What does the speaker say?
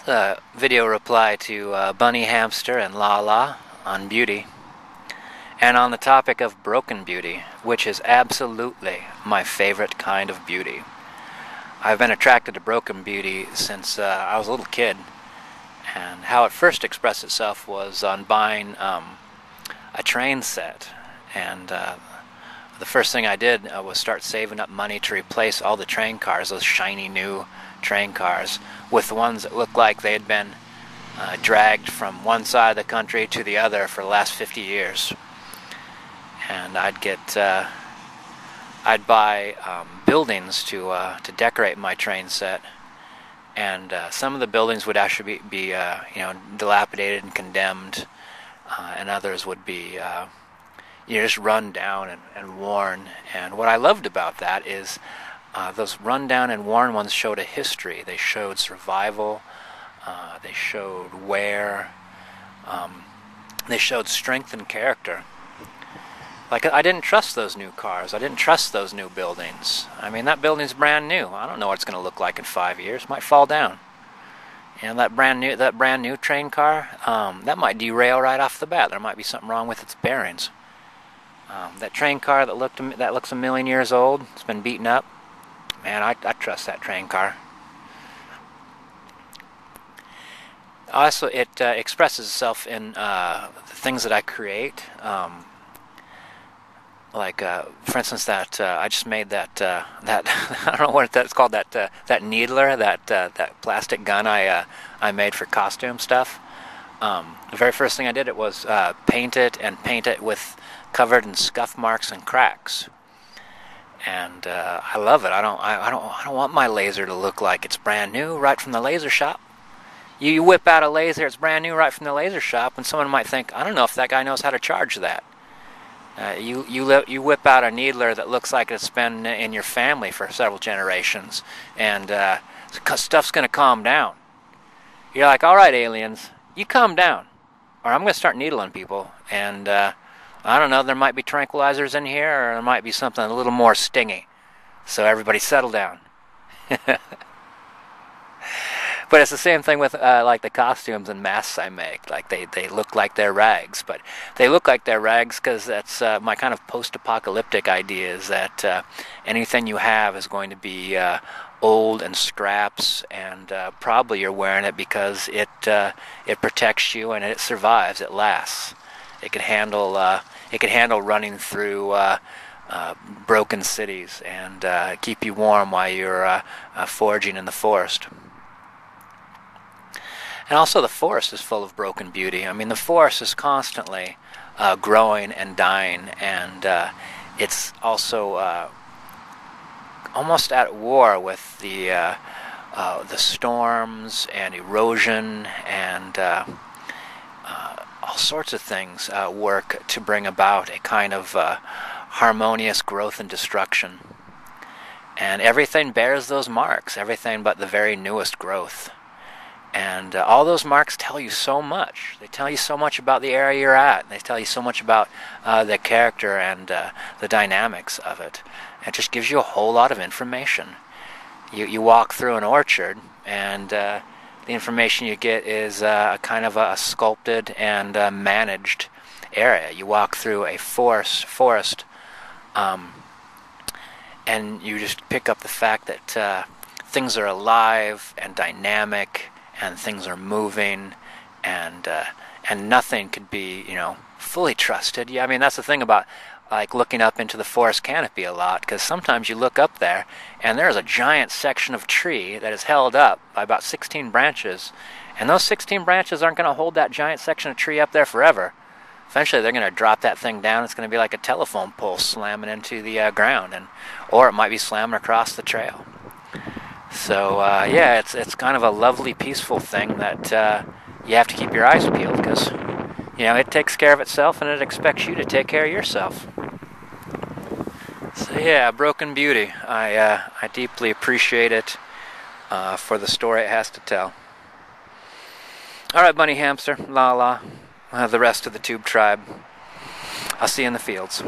A video reply to Bunny Hamster and Lala on beauty, and on the topic of broken beauty, which is absolutely my favorite kind of beauty. I've been attracted to broken beauty since I was a little kid, and how it first expressed itself was on buying a train set, and the first thing I did was start saving up money to replace all the train cars, those shiny new train cars, with ones that looked like they had been dragged from one side of the country to the other for the last 50 years. And I'd buy buildings to decorate my train set, and some of the buildings would actually be dilapidated and condemned, and others would be just run down and worn. And what I loved about that is those run down and worn ones showed a history. They showed survival. They showed wear. They showed strength and character. Like, I didn't trust those new cars. I didn't trust those new buildings. I mean, that building's brand new. I don't know what it's going to look like in 5 years. It might fall down. And that brand new train car, that might derail right off the bat. There might be something wrong with its bearings. That train car that looks a million years old, it's been beaten up. Man, I trust that train car. Also, it expresses itself in the things that I create. For instance, that I just made that I don't know what that's called, that needler, that plastic gun I made for costume stuff. The very first thing I did was paint it with covered in scuff marks and cracks. And I love it. I don't want my laser to look like it's brand new right from the laser shop. You whip out a laser, it's brand new right from the laser shop, and someone might think, I don't know if that guy knows how to charge that. You whip out a needler that looks like it's been in your family for several generations, and stuff's going to calm down. You're like, all right, aliens, you calm down, or I'm going to start needling people, and I don't know, there might be tranquilizers in here, or there might be something a little more stingy. So everybody settle down. But it's the same thing with like the costumes and masks I make. Like they look like they're rags, but they look like they're rags because that's my kind of post-apocalyptic idea, is that anything you have is going to be old and scraps, and probably you're wearing it because it protects you and it survives. It lasts. It can handle running through broken cities and keep you warm while you're foraging in the forest. And also, the forest is full of broken beauty. I mean, the forest is constantly growing and dying, and it's also almost at war with the storms and erosion and all sorts of things work to bring about a kind of harmonious growth and destruction. And everything bears those marks, everything but the very newest growth. And all those marks tell you so much. They tell you so much about the area you're at. They tell you so much about the character and the dynamics of it. It just gives you a whole lot of information. You walk through an orchard, and the information you get is a kind of a sculpted and managed area. You walk through a forest, and you just pick up the fact that things are alive and dynamic, and things are moving, and nothing could be, fully trusted. Yeah, I mean, that's the thing about like looking up into the forest canopy a lot, because sometimes you look up there and there's a giant section of tree that is held up by about 16 branches, and those 16 branches aren't going to hold that giant section of tree up there forever. Eventually they're going to drop that thing down. It's going to be like a telephone pole slamming into the ground, or it might be slamming across the trail. So yeah, it's kind of a lovely, peaceful thing that you have to keep your eyes peeled, because it takes care of itself, and it expects you to take care of yourself. So yeah, broken beauty. I deeply appreciate it for the story it has to tell. All right, Bunny Hamster, la, the rest of the Tube Tribe. I'll see you in the fields.